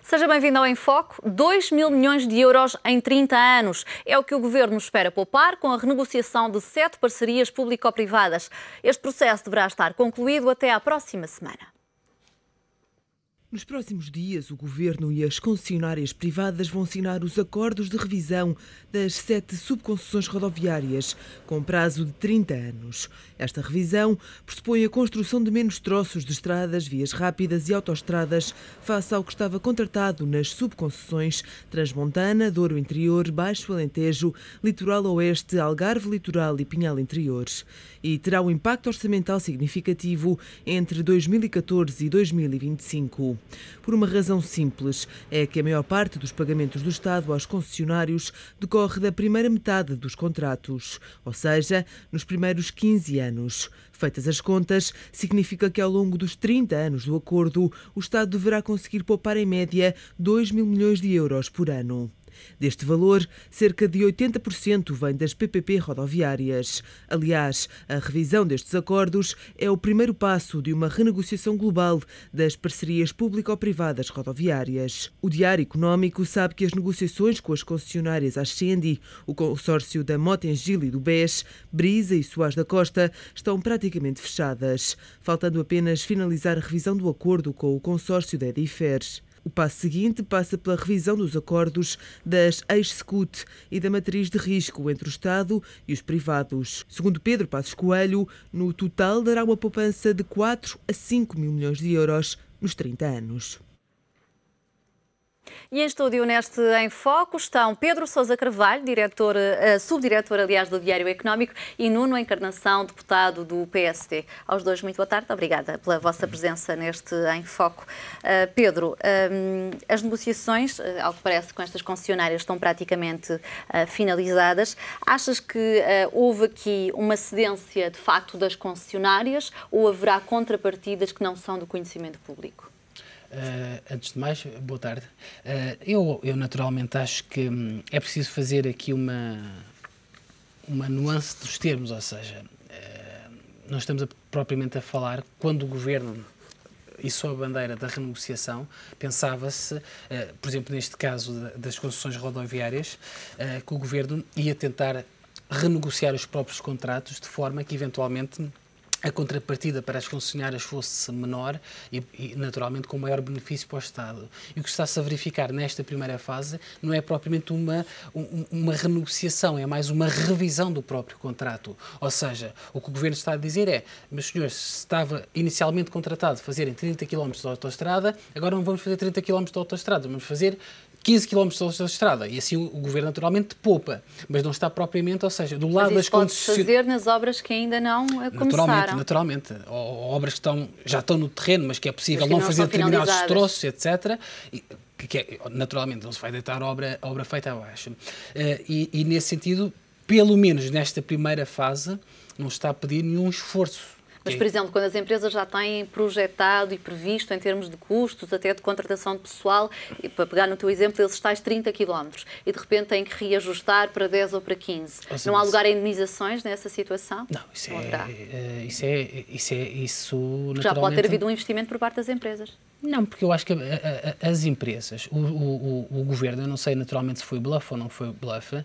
Seja bem-vindo ao Em Foco. 2 mil milhões de euros em 30 anos. É o que o Governo espera poupar com a renegociação de 7 parcerias público-privadas. Este processo deverá estar concluído até à próxima semana. Nos próximos dias, o Governo e as concessionárias privadas vão assinar os acordos de revisão das 7 subconcessões rodoviárias, com prazo de 30 anos. Esta revisão pressupõe a construção de menos troços de estradas, vias rápidas e autoestradas, face ao que estava contratado nas subconcessões Transmontana, Douro Interior, Baixo Alentejo, Litoral Oeste, Algarve Litoral e Pinhal Interior. E terá um impacto orçamental significativo entre 2014 e 2025. Por uma razão simples, é que a maior parte dos pagamentos do Estado aos concessionários decorre da primeira metade dos contratos, ou seja, nos primeiros 15 anos. Feitas as contas, significa que ao longo dos 30 anos do acordo, o Estado deverá conseguir poupar em média 2 mil milhões de euros por ano. Deste valor, cerca de 80% vem das PPP rodoviárias. Aliás, a revisão destes acordos é o primeiro passo de uma renegociação global das parcerias público-privadas rodoviárias. O Diário Económico sabe que as negociações com as concessionárias Ascendi, o consórcio da Mota-Engil e do BES, Brisa e Soares da Costa, estão praticamente fechadas, faltando apenas finalizar a revisão do acordo com o consórcio da Edifer. O passo seguinte passa pela revisão dos acordos das ex-SCUT e da matriz de risco entre o Estado e os privados. Segundo Pedro Passos Coelho, no total dará uma poupança de 4 a 5 mil milhões de euros nos 30 anos. E em estúdio neste Em Foco estão Pedro Sousa Carvalho, subdiretor, aliás, do Diário Económico, e Nuno Encarnação, deputado do PSD. Aos dois, muito boa tarde. Obrigada pela vossa presença neste Em Foco. Pedro, as negociações, ao que parece, com estas concessionárias estão praticamente finalizadas. Achas que houve aqui uma cedência, de facto, das concessionárias ou haverá contrapartidas que não são do conhecimento público? Antes de mais, boa tarde. Eu naturalmente acho que é preciso fazer aqui uma nuance dos termos, ou seja, nós estamos propriamente a falar quando o Governo içou a bandeira da renegociação, pensava-se, por exemplo, neste caso das concessões rodoviárias, que o Governo ia tentar renegociar os próprios contratos de forma que, eventualmente, a contrapartida para as concessionárias fosse menor e, naturalmente, com maior benefício para o Estado. E o que está-se a verificar nesta primeira fase não é propriamente uma renegociação, é mais uma revisão do próprio contrato. Ou seja, o que o Governo está a dizer é, meus senhores, se estava inicialmente contratado fazerem 30 km de autoestrada, agora não vamos fazer 30 km de autoestrada, vamos fazer 15 km de autoestrada, e assim o Governo naturalmente poupa, mas não está propriamente, ou seja, do lado das concessionárias. Pode fazer nas obras que ainda não começaram. Naturalmente. Ou obras que já estão no terreno, mas que é possível não fazer determinados troços, etc. Naturalmente não se vai deitar a obra feita abaixo. E nesse sentido, pelo menos nesta primeira fase, não está a pedir nenhum esforço. Mas, por exemplo, quando as empresas já têm projetado e previsto em termos de custos, até de contratação de pessoal, e para pegar no teu exemplo, esses tais 30 km, e de repente têm que reajustar para 10 ou para 15. Não há lugar a indemnizações nessa situação? Não, isso naturalmente... Já pode ter havido um investimento por parte das empresas. Não, porque eu acho que as empresas, o Governo, eu não sei naturalmente se foi bluff ou não foi bluff,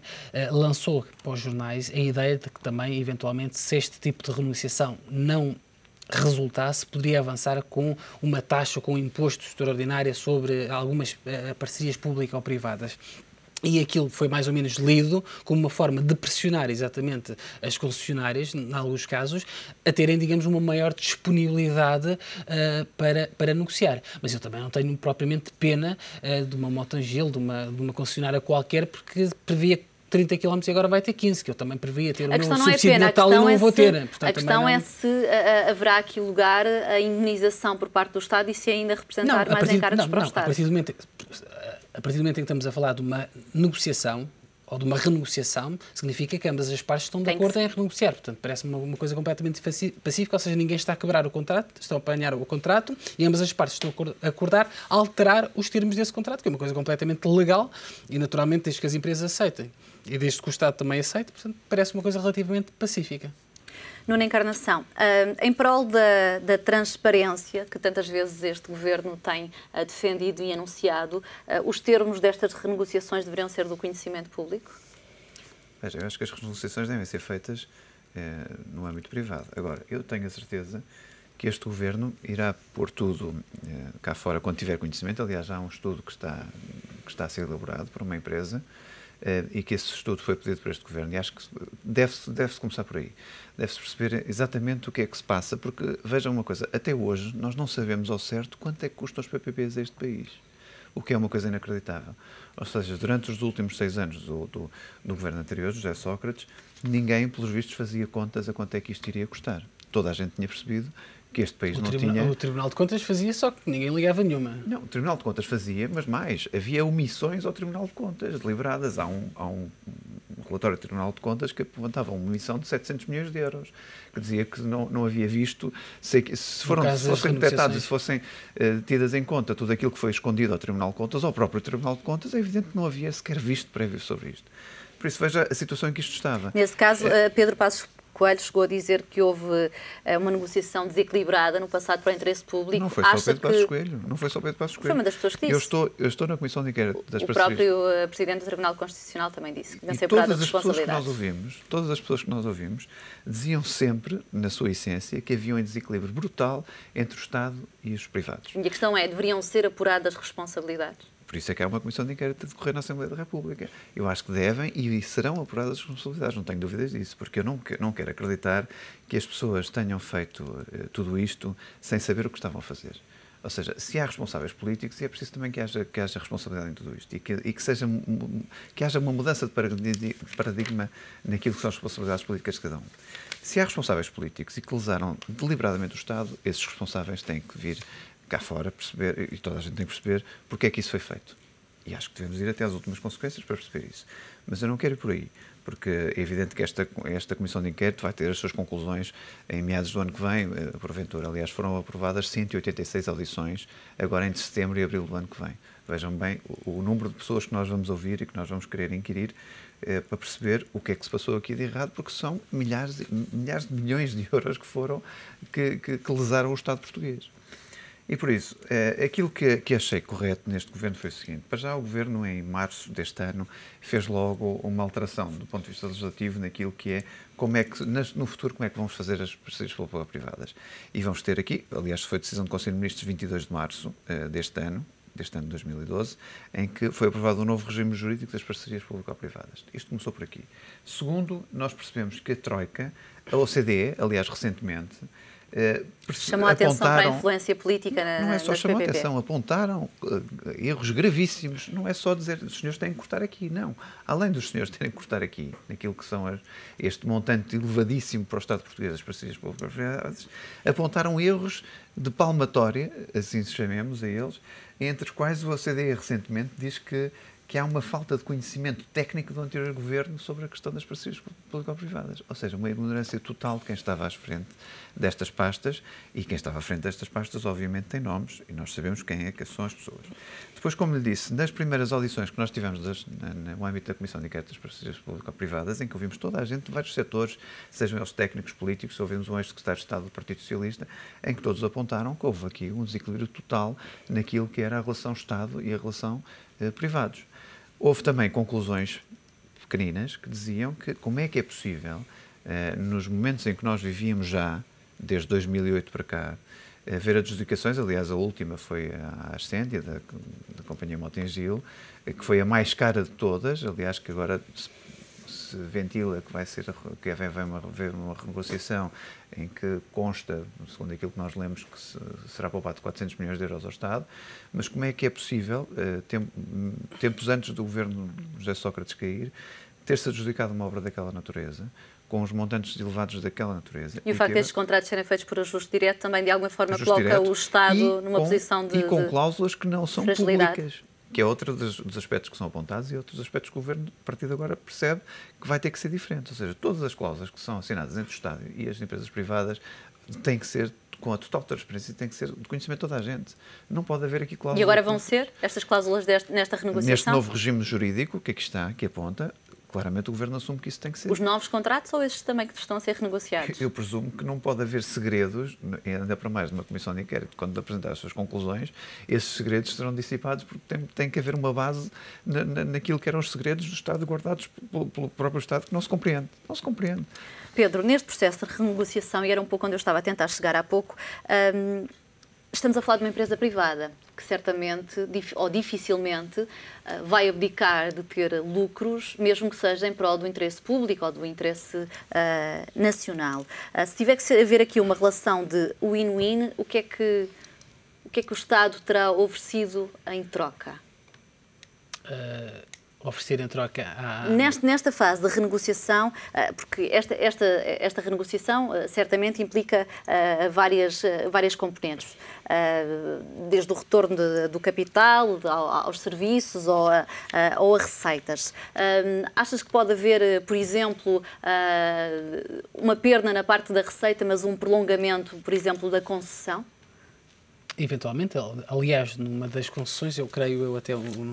lançou para os jornais a ideia de que também, eventualmente, se este tipo de renegociação não resultasse, poderia avançar com uma taxa, com um imposto extraordinário sobre algumas parcerias públicas ou privadas. E aquilo foi mais ou menos lido como uma forma de pressionar exatamente as concessionárias, em alguns casos, a terem, digamos, uma maior disponibilidade para negociar. Mas eu também não tenho propriamente pena de uma Mota-Engil, de uma concessionária qualquer, porque previa 30 km e agora vai ter 15, que eu também previa ter o meu subsídio de Natal e não vou ter. Portanto, a questão é se haverá aqui lugar a indemnização por parte do Estado e se ainda representar mais encargos para o Estado. A partir do momento em que estamos a falar de uma negociação ou de uma renegociação, significa que ambas as partes estão de acordo em renegociar. Portanto, parece-me uma coisa completamente pacífica, ou seja, ninguém está a quebrar o contrato, estão a apanhar o contrato e ambas as partes estão a acordar alterar os termos desse contrato, que é uma coisa completamente legal e, naturalmente, desde que as empresas aceitem e desde que o Estado também aceite, portanto, parece uma coisa relativamente pacífica. Nuno Encarnação, em prol da transparência que tantas vezes este Governo tem defendido e anunciado, os termos destas renegociações deveriam ser do conhecimento público? Veja, eu acho que as renegociações devem ser feitas no âmbito privado. Agora, eu tenho a certeza que este Governo irá pôr tudo cá fora quando tiver conhecimento. Aliás, há um estudo que está a ser elaborado por uma empresa e que esse estudo foi pedido por este Governo, e acho que deve-se começar por aí. Deve-se perceber exatamente o que é que se passa, porque, vejam uma coisa, até hoje nós não sabemos ao certo quanto é que custam os PPPs a este país, o que é uma coisa inacreditável. Ou seja, durante os últimos 6 anos do Governo anterior, José Sócrates, ninguém, pelos vistos, fazia contas a quanto é que isto iria custar. Toda a gente tinha percebido que este país não tinha... O Tribunal de Contas fazia, só que ninguém ligava nenhuma. Não, o Tribunal de Contas fazia, mas mais, havia omissões ao Tribunal de Contas deliberadas. Há um relatório do Tribunal de Contas que apontava uma omissão de 700 milhões de euros, que dizia que não havia visto, se fossem detectados e se fossem tidas em conta tudo aquilo que foi escondido ao Tribunal de Contas, ao próprio Tribunal de Contas, é evidente que não havia sequer visto prévio sobre isto. Por isso, veja a situação em que isto estava. Nesse caso, Pedro Passos Coelho chegou a dizer que houve uma negociação desequilibrada no passado para o interesse público. Não foi só Pedro Passos Coelho. Não foi só Pedro Passos Coelho. Foi uma das pessoas que disse. Eu estou na Comissão de Inquérito das parcerias. O próprio Presidente do Tribunal Constitucional também disse que deviam ser apuradas responsabilidades. Todas as pessoas que nós ouvimos diziam sempre, na sua essência, que havia um desequilíbrio brutal entre o Estado e os privados. E a questão é, deveriam ser apuradas responsabilidades? Por isso é que há uma comissão de inquérito a decorrer na Assembleia da República. Eu acho que devem e serão apuradas as responsabilidades, não tenho dúvidas disso, porque eu não quero acreditar que as pessoas tenham feito tudo isto sem saber o que estavam a fazer. Ou seja, se há responsáveis políticos, é preciso também que haja responsabilidade em tudo isto e que haja uma mudança de paradigma naquilo que são as responsabilidades políticas de cada um. Se há responsáveis políticos e que lesaram deliberadamente o Estado, esses responsáveis têm que vir cá fora perceber, e toda a gente tem que perceber, porque é que isso foi feito. E acho que devemos ir até às últimas consequências para perceber isso. Mas eu não quero ir por aí, porque é evidente que esta comissão de inquérito vai ter as suas conclusões em meados do ano que vem, porventura. Aliás, foram aprovadas 186 audições, agora entre setembro e abril do ano que vem. Vejam bem o número de pessoas que nós vamos ouvir e que nós vamos querer inquirir para perceber o que é que se passou aqui de errado, porque são milhares de milhões de euros que lesaram o Estado português. E por isso, aquilo que achei correto neste Governo foi o seguinte: para já o Governo, em março deste ano, fez logo uma alteração do ponto de vista legislativo naquilo que é, no futuro, como é que vamos fazer as parcerias público-privadas. E vamos ter aqui, aliás, foi decisão do Conselho de Ministros de 22 de março deste ano de 2012, em que foi aprovado um novo regime jurídico das parcerias público-privadas. Isto começou por aqui. Segundo, nós percebemos que a Troika, a OCDE, aliás, recentemente, chamou a atenção para a influência política na Não é só chamar a atenção, apontaram erros gravíssimos. Não é só dizer os senhores têm que cortar aqui, não. Além dos senhores terem que cortar aqui, naquilo que são este montante elevadíssimo para o Estado português, as parcerias público-privadas, apontaram erros de palmatória, assim se chamemos a eles, entre os quais o OCDE recentemente diz que há uma falta de conhecimento técnico do anterior governo sobre a questão das parcerias público-privadas. Ou seja, uma ignorância total de quem estava à frente destas pastas, e quem estava à frente destas pastas, obviamente, tem nomes, e nós sabemos quem é que são as pessoas. Depois, como lhe disse, nas primeiras audições que nós tivemos no âmbito da Comissão de Inquérito das Parcerias Público-Privadas, em que ouvimos toda a gente de vários setores, sejam eles técnicos, políticos, ouvimos um ex-secretário de Estado do Partido Socialista, em que todos apontaram que houve aqui um desequilíbrio total naquilo que era a relação Estado e a relação privados. Houve também conclusões pequeninas que diziam que como é que é possível, nos momentos em que nós vivíamos já, desde 2008 para cá, ver adjudicações. Aliás, a última foi a Ascendia, da Companhia Mota-Engil, que foi a mais cara de todas, aliás, que agora se ventila que vai haver uma renegociação em que consta, segundo aquilo que nós lemos, que será poupado 400 milhões de euros ao Estado. Mas como é que é possível, tempos antes do governo de José Sócrates cair, ter-se adjudicado uma obra daquela natureza, com os montantes elevados daquela natureza? E o facto destes contratos serem feitos por ajuste direto também, de alguma forma, coloca o Estado numa posição de... E com cláusulas que não são públicas, que é outro dos aspectos que são apontados e outros aspectos que o Governo, a partir de agora, percebe que vai ter que ser diferente. Ou seja, todas as cláusulas que são assinadas entre o Estado e as empresas privadas têm que ser com a total transparência, tem que ser de conhecimento de toda a gente. Não pode haver aqui cláusulas... E agora vão ser estas cláusulas nesta renegociação? Neste novo regime jurídico, o que é que está, que aponta? claramente o Governo assume que isso tem que ser. Os novos contratos ou esses também que estão a ser renegociados? Eu presumo que não pode haver segredos, ainda para mais numa comissão de inquérito, quando apresentar as suas conclusões, esses segredos serão dissipados porque tem que haver uma base naquilo que eram os segredos do Estado guardados pelo próprio Estado que não se compreende. Não se compreende. Pedro, neste processo de renegociação, e era um pouco onde eu estava a tentar chegar há pouco, estamos a falar de uma empresa privada que certamente ou dificilmente vai abdicar de ter lucros, mesmo que seja em prol do interesse público ou do interesse nacional. Se tiver que haver aqui uma relação de win-win, o que é que o Estado terá oferecido em troca? Oferecer em troca a... Nesta fase de renegociação, porque esta renegociação certamente implica várias componentes, desde o retorno do capital aos serviços ou a receitas. Achas que pode haver, por exemplo, uma perda na parte da receita, mas um prolongamento, por exemplo, da concessão? Eventualmente, aliás, numa das concessões, eu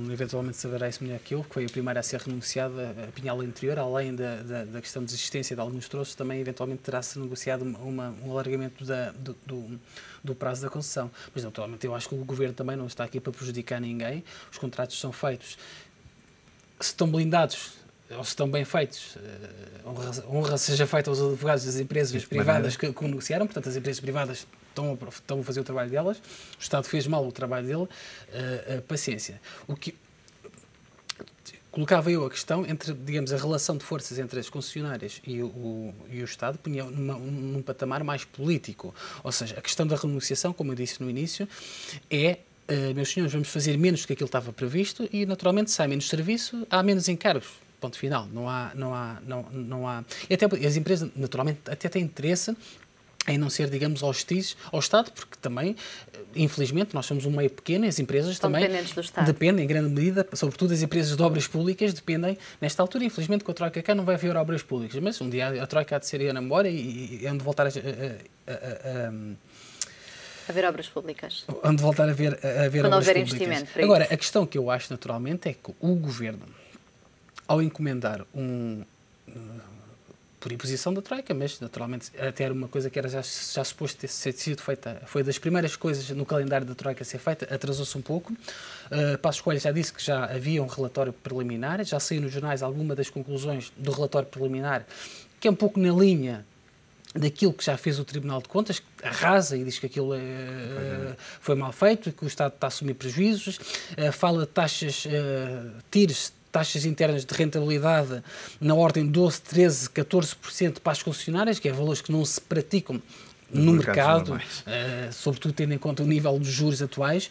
eventualmente saberá isso melhor que eu, que foi a primeira a ser renunciada, a Pinhal Interior, além da questão de existência de alguns troços, também eventualmente terá-se negociado um alargamento do prazo da concessão. Mas, naturalmente, eu acho que o Governo também não está aqui para prejudicar ninguém. Os contratos são feitos, se estão blindados ou se estão bem feitos, honra seja feita aos advogados das empresas privadas que negociaram, portanto, as empresas privadas estão a fazer o trabalho delas, o Estado fez mal o trabalho dele, paciência. O que colocava eu a questão entre, digamos, a relação de forças entre as concessionárias e o Estado, punha num patamar mais político. Ou seja, a questão da renegociação, como eu disse no início, meus senhores, vamos fazer menos do que aquilo estava previsto e, naturalmente, se há menos serviço, há menos encargos. Ponto final. Não há. E até as empresas, naturalmente, até têm interesse em não ser, digamos, hostis ao Estado, porque também, infelizmente, nós somos um meio pequeno e as empresas Estão também dependentes do Estado. Dependem, em grande medida, sobretudo as empresas de obras públicas, dependem, nesta altura, infelizmente, com a Troika cá não vai haver obras públicas, mas um dia a Troika há de ser na memória e é onde voltar haver obras públicas. Onde voltar a haver quando obras houver públicas. investimento para Agora, isso. a questão que eu acho, naturalmente, é que o Governo, ao encomendar por imposição da Troika, mas naturalmente até era uma coisa que era já suposto ter sido feita, foi das primeiras coisas no calendário da Troika a ser feita, atrasou-se um pouco. Passos Coelho já disse que já havia um relatório preliminar, já saiu nos jornais alguma das conclusões do relatório preliminar, que é um pouco na linha daquilo que já fez o Tribunal de Contas, que arrasa e diz que aquilo foi mal feito e que o Estado está a assumir prejuízos, fala de taxas, taxas internas de rentabilidade na ordem de 12, 13, 14% para as concessionárias, que é valores que não se praticam no mercado, sobretudo tendo em conta o nível dos juros atuais.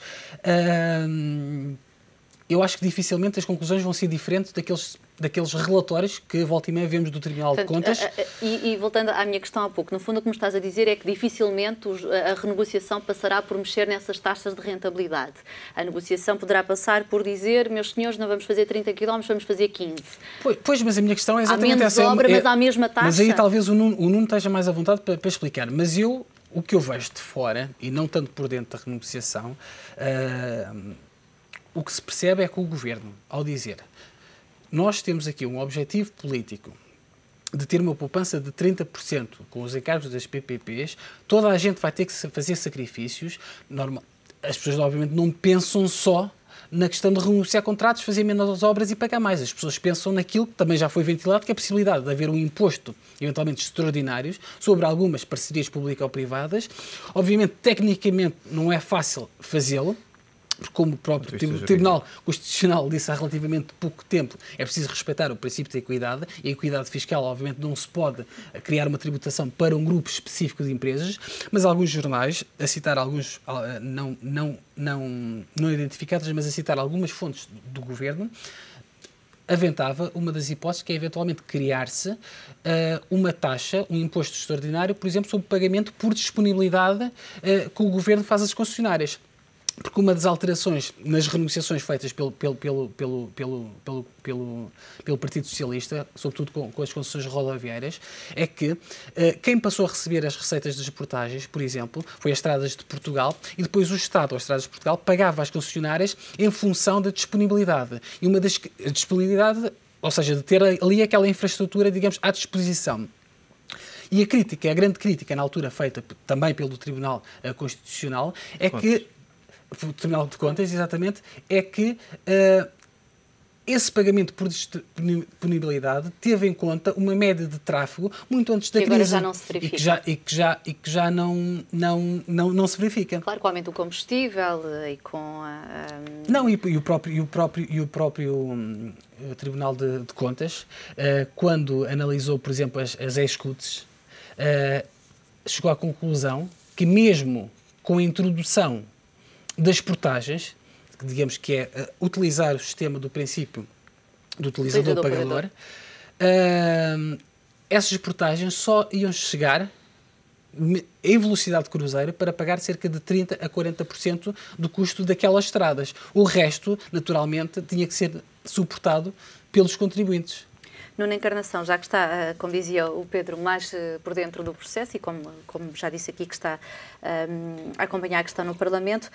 Eu acho que dificilmente as conclusões vão ser diferentes daqueles relatórios que volta e meia vemos do Tribunal de Contas. E voltando à minha questão há pouco, no fundo o que me estás a dizer é que dificilmente a renegociação passará por mexer nessas taxas de rentabilidade. A negociação poderá passar por dizer, meus senhores, não vamos fazer 30 km, vamos fazer 15. Pois, mas a minha questão é exatamente essa. Há menos obra, mas há a mesma taxa. Mas aí talvez o Nuno esteja mais à vontade para explicar. Mas o que eu vejo de fora, e não tanto por dentro da renegociação, o que se percebe é que o Governo, ao dizer nós temos aqui um objetivo político de ter uma poupança de 30% com os encargos das PPPs, toda a gente vai ter que fazer sacrifícios. As pessoas, obviamente, não pensam só na questão de renegociar contratos, fazer menos obras e pagar mais. As pessoas pensam naquilo que também já foi ventilado, que é a possibilidade de haver um imposto, eventualmente extraordinários, sobre algumas parcerias público-privadas. Obviamente, tecnicamente, não é fácil fazê-lo, porque como o próprio Tribunal Constitucional disse há relativamente pouco tempo, é preciso respeitar o princípio da equidade, e a equidade fiscal, obviamente, não se pode criar uma tributação para um grupo específico de empresas, mas alguns jornais, a citar alguns, não identificados, mas a citar algumas fontes do Governo, aventava uma das hipóteses que é eventualmente criar-se uma taxa, um imposto extraordinário, por exemplo, sobre pagamento por disponibilidade que o Governo faz às concessionárias. Porque uma das alterações nas renegociações feitas pelo Partido Socialista, sobretudo com as concessões rodoviárias, é que quem passou a receber as receitas das portagens, por exemplo, foi as Estradas de Portugal, e depois o Estado, as Estradas de Portugal, pagava às concessionárias em função da disponibilidade. E uma das disponibilidade ou seja, de ter ali aquela infraestrutura, digamos, à disposição. E a grande crítica na altura feita também pelo Tribunal Constitucional é que, o Tribunal de Contas, exatamente, é que esse pagamento por disponibilidade teve em conta uma média de tráfego muito antes da crise. Agora já não se verifica. E que já não se verifica. Claro, com o aumento do combustível e com Não, e o próprio Tribunal de Contas, quando analisou, por exemplo, as ex-CUTs, chegou à conclusão que mesmo com a introdução das portagens, digamos que é utilizar o sistema do princípio do utilizador-pagador, essas portagens só iam chegar em velocidade de cruzeiro para pagar cerca de 30% a 40% do custo daquelas estradas. O resto, naturalmente, tinha que ser suportado pelos contribuintes. Nuno Encarnação, já que está, como dizia o Pedro, mais por dentro do processo e como já disse aqui que está a acompanhar a questão no Parlamento,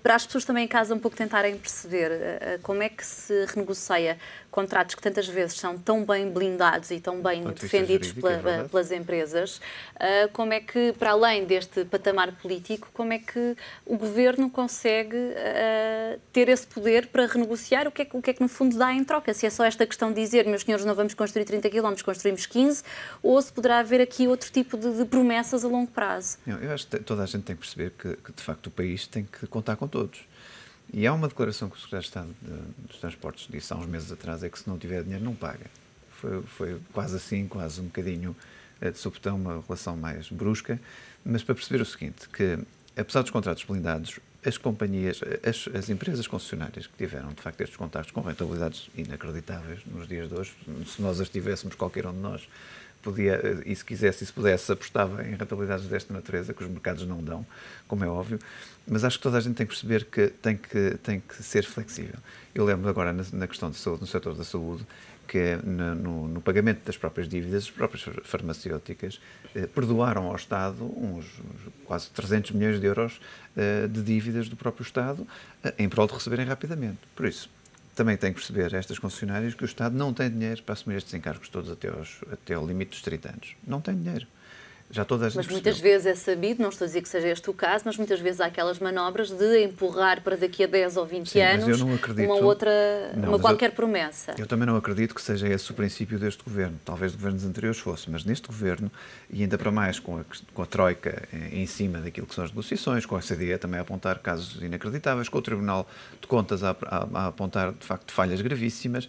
para as pessoas também em casa um pouco tentarem perceber como é que se renegocia contratos que tantas vezes são tão bem blindados e tão bem defendidos pelas empresas, como é que, para além deste patamar político, como é que o Governo consegue ter esse poder para renegociar o que é que no fundo dá em troca? Se é só esta questão de dizer, meus senhores, não vamos construir 30 km, construímos 15, ou se poderá haver aqui outro tipo de promessas a longo prazo? Eu acho que toda a gente tem que perceber que de facto o país tem que contar com todos. E há uma declaração que o Secretário de Estado dos Transportes disse há uns meses atrás, é que se não tiver dinheiro não paga. Foi quase assim, quase um bocadinho de supetão, uma relação mais brusca, mas para perceber o seguinte, que apesar dos contratos blindados, as companhias, as empresas concessionárias que tiveram de facto estes contratos com rentabilidades inacreditáveis nos dias de hoje, se nós as tivéssemos, qualquer um de nós podia, e se quisesse e se pudesse, apostava em rentabilidades desta natureza, que os mercados não dão, como é óbvio, mas acho que toda a gente tem que perceber que tem que ser flexível. Eu lembro agora na questão de saúde, no setor da saúde, que no pagamento das próprias dívidas, as próprias farmacêuticas perdoaram ao Estado uns quase 300 milhões de euros de dívidas do próprio Estado em prol de receberem rapidamente. Por isso, também tem que perceber estas concessionárias que o Estado não tem dinheiro para assumir estes encargos todos até ao limite dos 30 anos. Não tem dinheiro. Já toda a gente mas muitas vezes é sabido, não estou a dizer que seja este o caso, mas muitas vezes há aquelas manobras de empurrar para daqui a 10 ou 20 anos qualquer promessa. Eu também não acredito que seja esse o princípio deste governo. Talvez de governos anteriores fosse, mas neste governo, e ainda para mais com a Troika em cima daquilo que são as negociações, com a OCDE também a apontar casos inacreditáveis, com o Tribunal de Contas a apontar, de facto, falhas gravíssimas.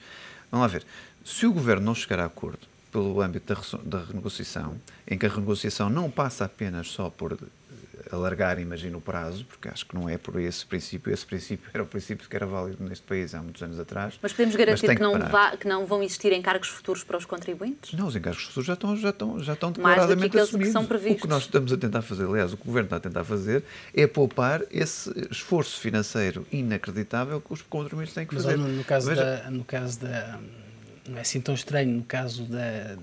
Vamos lá ver. Se o governo não chegar a acordo pelo âmbito da renegociação, em que a renegociação não passa apenas só por alargar, imagino, o prazo, porque acho que não é por esse princípio era o princípio que era válido neste país há muitos anos atrás. Mas podemos garantir que não vão existir encargos futuros para os contribuintes? Não, os encargos futuros já estão declaradamente mais do que aqueles assumidos. Que são previstos. O que nós estamos a tentar fazer, aliás, o que o Governo está a tentar fazer é poupar esse esforço financeiro inacreditável que os contribuintes têm que fazer. Mas no caso da não é assim tão estranho no caso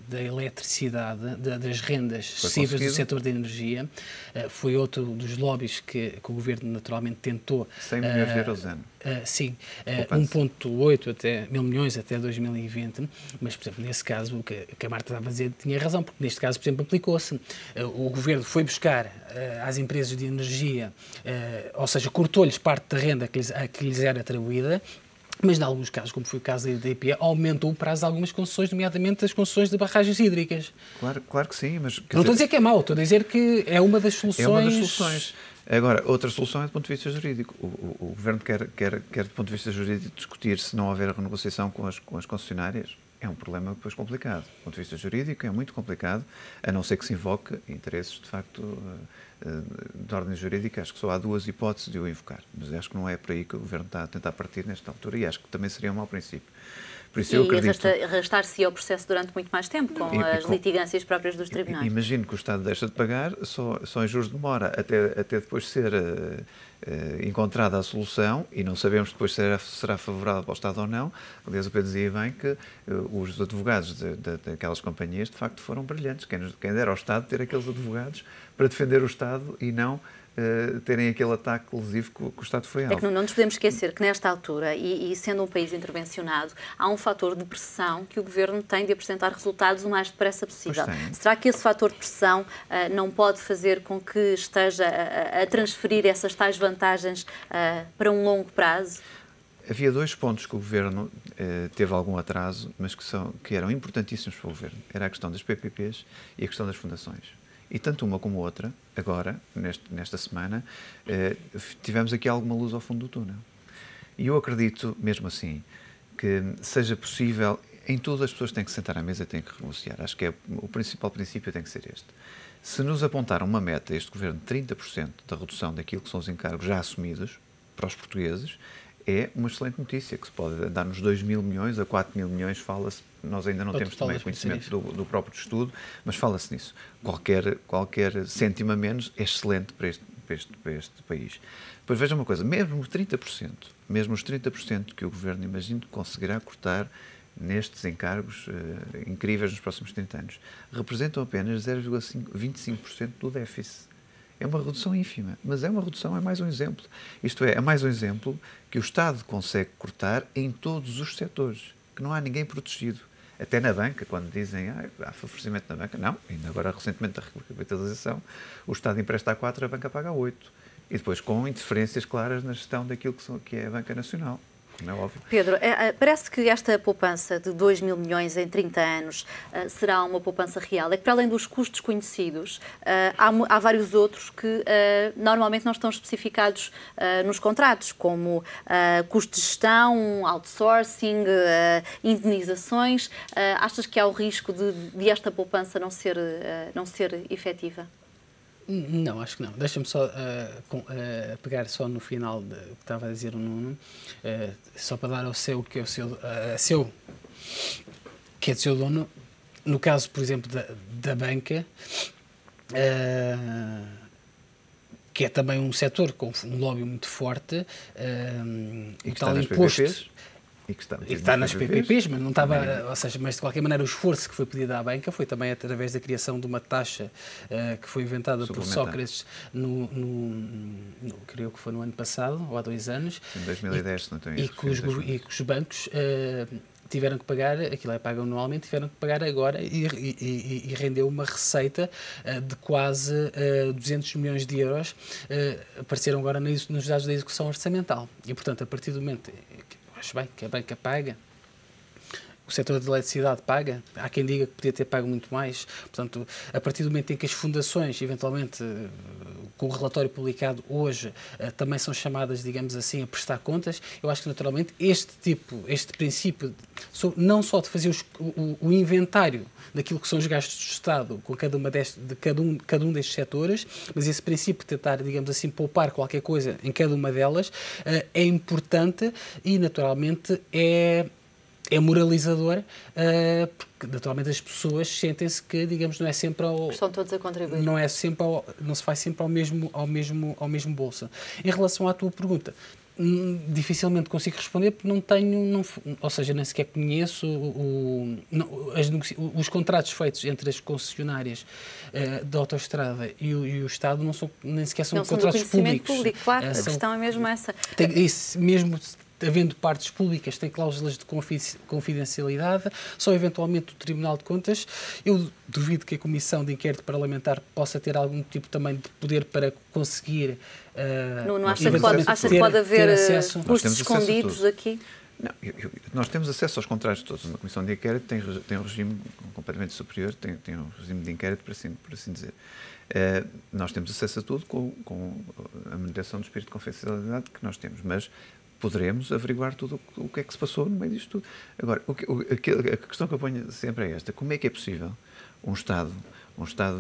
da eletricidade, das rendas excessivas do setor da energia. Foi outro dos lobbies que o Governo naturalmente tentou. 100 milhões de euros ano. Sim, 1,8 até 1.000 milhões até 2020, mas, por exemplo, nesse caso, o que a Marta estava a dizer tinha razão, porque neste caso, por exemplo, aplicou-se. O Governo foi buscar às empresas de energia, ou seja, cortou-lhes parte da renda que lhes era atribuída, mas, em alguns casos, como foi o caso da EDP, aumentou o prazo de algumas concessões, nomeadamente as concessões de barragens hídricas. Claro que sim, mas... Não estou a dizer que é mau, estou a dizer que é uma das soluções... É uma das soluções. Agora, outra solução é do ponto de vista jurídico. O Governo quer, do ponto de vista jurídico, discutir se não houver renegociação com as concessionárias. É um problema depois complicado. Do ponto de vista jurídico é muito complicado, a não ser que se invoque interesses, de facto, de ordem jurídica. Acho que só há duas hipóteses de o invocar. Mas acho que não é por aí que o Governo está a tentar partir nesta altura e acho que também seria um mau princípio. Por isso eu acredito... arrastar-se ao processo durante muito mais tempo, com as litigâncias próprias dos tribunais. Imagino que o Estado deixa de pagar, só em juros de demora até depois ser encontrada a solução, e não sabemos depois se será favorável ao Estado ou não. Aliás, o Pedro dizia bem que os advogados daquelas companhias, de facto, foram brilhantes. Quem dera ao Estado ter aqueles advogados para defender o Estado e não terem aquele ataque lesivo que o Estado foi alvo. É que não nos podemos esquecer que nesta altura, e sendo um país intervencionado, há um fator de pressão que o Governo tem de apresentar resultados o mais depressa possível. Será que esse fator de pressão não pode fazer com que esteja a transferir essas tais vantagens para um longo prazo? Havia 2 pontos que o Governo teve algum atraso, mas que eram importantíssimos para o Governo. Era a questão das PPPs e a questão das fundações. E tanto uma como a outra, agora, nesta semana, tivemos aqui alguma luz ao fundo do túnel. E eu acredito, mesmo assim, que seja possível, em tudo as pessoas têm que sentar à mesa e têm que renegociar. Acho que o principal princípio tem que ser este. Se nos apontaram uma meta, este Governo, de 30% da redução daquilo que são os encargos já assumidos para os portugueses, é uma excelente notícia, que se pode dar nos 2 mil milhões, a 4 mil milhões, fala-se, nós ainda não temos também conhecimento do próprio estudo, mas fala-se nisso. Qualquer cêntimo a menos é excelente para este país. Depois veja uma coisa, mesmo os 30% que o Governo, imagino, conseguirá cortar nestes encargos incríveis nos próximos 30 anos, representam apenas 0,25% do déficit. É uma redução ínfima, mas é mais um exemplo. Isto é mais um exemplo que o Estado consegue cortar em todos os setores, que não há ninguém protegido. Até na banca, quando dizem há favorecimento na banca, não, ainda agora recentemente da recapitalização, o Estado empresta a 4, a banca paga a 8. E depois com interferências claras na gestão daquilo que é a Banca Nacional. Não é óbvio. Pedro, parece que esta poupança de 2 mil milhões em 30 anos será uma poupança real. É que, para além dos custos conhecidos, há vários outros que normalmente não estão especificados nos contratos, como custo de gestão, outsourcing, indenizações. Achas que há o risco de esta poupança não ser efetiva? Não, acho que não. Deixa-me só pegar só no final do que estava a dizer o Nuno, só para dar ao seu, que é o seu, que é do seu dono. No caso, por exemplo, da banca, que é também um setor com um lobby muito forte, e que está nas PPPs. E que está nas PPPs, mas não estava, ou seja, mas de qualquer maneira o esforço que foi pedido à banca foi também através da criação de uma taxa que foi inventada por Sócrates creio que foi no ano passado, ou há 2 anos. Em 2010, se não tenho e que os bancos tiveram que pagar, aquilo é pago anualmente, tiveram que pagar agora e rendeu uma receita de quase 200 milhões de euros, apareceram agora nos dados da execução orçamental. E, portanto, a partir do momento... Acho bem que a banca paga, o setor da eletricidade paga, há quem diga que podia ter pago muito mais. Portanto, a partir do momento em que as fundações, eventualmente, com o relatório publicado hoje, também são chamadas, digamos assim, a prestar contas, eu acho que, naturalmente, este princípio, não só de fazer o inventário daquilo que são os gastos do Estado com cada um destes setores, mas esse princípio de tentar, digamos assim, poupar qualquer coisa em cada uma delas, é importante e, naturalmente, é moralizador, porque naturalmente as pessoas sentem-se que, digamos, não é sempre estão todos a contribuir. Não se vai sempre ao mesmo bolso. Em relação à tua pergunta, dificilmente consigo responder porque não tenho, ou seja, nem sequer conheço os contratos feitos entre as concessionárias da autoestrada e o Estado nem sequer são contratos públicos. Público, claro, a questão é mesmo essa. Mesmo havendo partes públicas, tem cláusulas de confidencialidade, só eventualmente o Tribunal de Contas. Eu duvido que a Comissão de Inquérito Parlamentar possa ter algum tipo também de poder para conseguir... Não acha que pode haver custos escondidos aqui? Não, nós temos acesso aos contratos todos. Uma Comissão de Inquérito tem um regime completamente superior, tem um regime de inquérito, por assim dizer. Nós temos acesso a tudo com a manutenção do espírito de confidencialidade que nós temos, mas poderemos averiguar tudo o que é que se passou no meio disto tudo. Agora, a questão que eu ponho sempre é esta: como é que é possível um Estado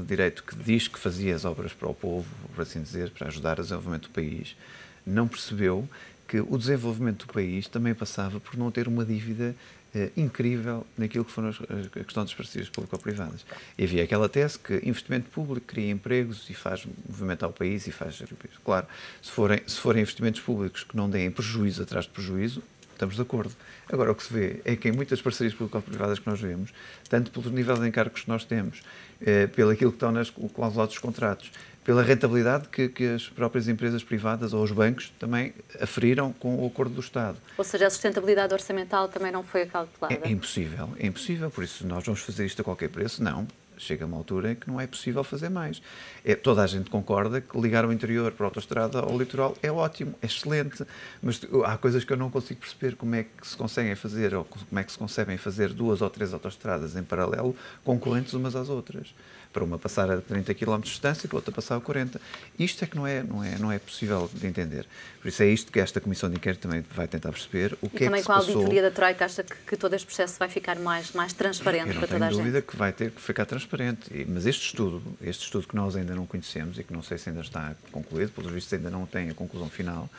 de Direito que diz que fazia as obras para o povo, por assim dizer, para ajudar o desenvolvimento do país, não percebeu que o desenvolvimento do país também passava por não ter uma dívida incrível naquilo que foram a questão das parcerias público-privadas. E havia aquela tese que investimento público cria empregos e faz movimentar o país e faz... Claro, se forem investimentos públicos que não deem prejuízo atrás de prejuízo, estamos de acordo. Agora, o que se vê é que em muitas parcerias público-privadas que nós vemos, tanto pelo nível de encargos que nós temos, pelo aquilo que estão nas cláusulas dos contratos, pela rentabilidade que as próprias empresas privadas ou os bancos também aferiram com o acordo do Estado. Ou seja, a sustentabilidade orçamental também não foi calculada? É impossível, por isso nós vamos fazer isto a qualquer preço? Não. Chega uma altura em que não é possível fazer mais. Toda a gente concorda que ligar o interior para a autoestrada ao litoral é ótimo, é excelente, mas há coisas que eu não consigo perceber como é que se conseguem fazer, ou como é que se concebem fazer 2 ou 3 autoestradas em paralelo, concorrentes umas às outras. Para uma passar a 30 km de distância, para outra passar a 40. Isto é que não é possível de entender. Por isso é isto que esta Comissão de Inquérito também vai tentar perceber. O que é que se passou. E também com a auditoria da Troika, acha que todo este processo vai ficar mais transparente para toda a gente? Eu não tenho dúvida que vai ter que ficar transparente. Mas este estudo que nós ainda não conhecemos e que não sei se ainda está concluído, pelos vistos ainda não tem a conclusão final,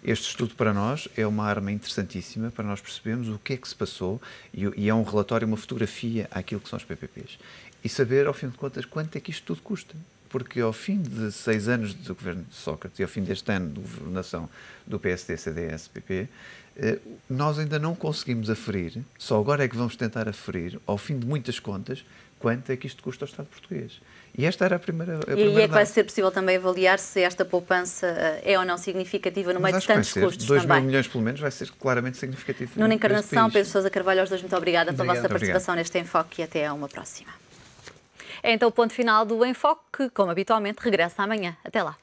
este estudo para nós é uma arma interessantíssima para nós percebermos o que é que se passou e é um relatório, uma fotografia àquilo que são os PPPs. E saber, ao fim de contas, quanto é que isto tudo custa. Porque ao fim de 6 anos do governo de Sócrates e ao fim deste ano de governação do PSD, CDS, PP, nós ainda não conseguimos aferir, só agora é que vamos tentar aferir, ao fim de muitas contas, quanto é que isto custa ao Estado português. E esta era a primeira E aí é que vai ser possível também avaliar se esta poupança é ou não significativa no meio de tantos custos 2 também. 2.000 milhões, pelo menos, vai ser claramente significativo. Nuno Encarnação, Pedro Sousa Carvalho, aos dois, muito obrigada pela vossa participação neste Enfoque e até a uma próxima. É então o ponto final do Enfoque, que, como habitualmente, regressa amanhã. Até lá.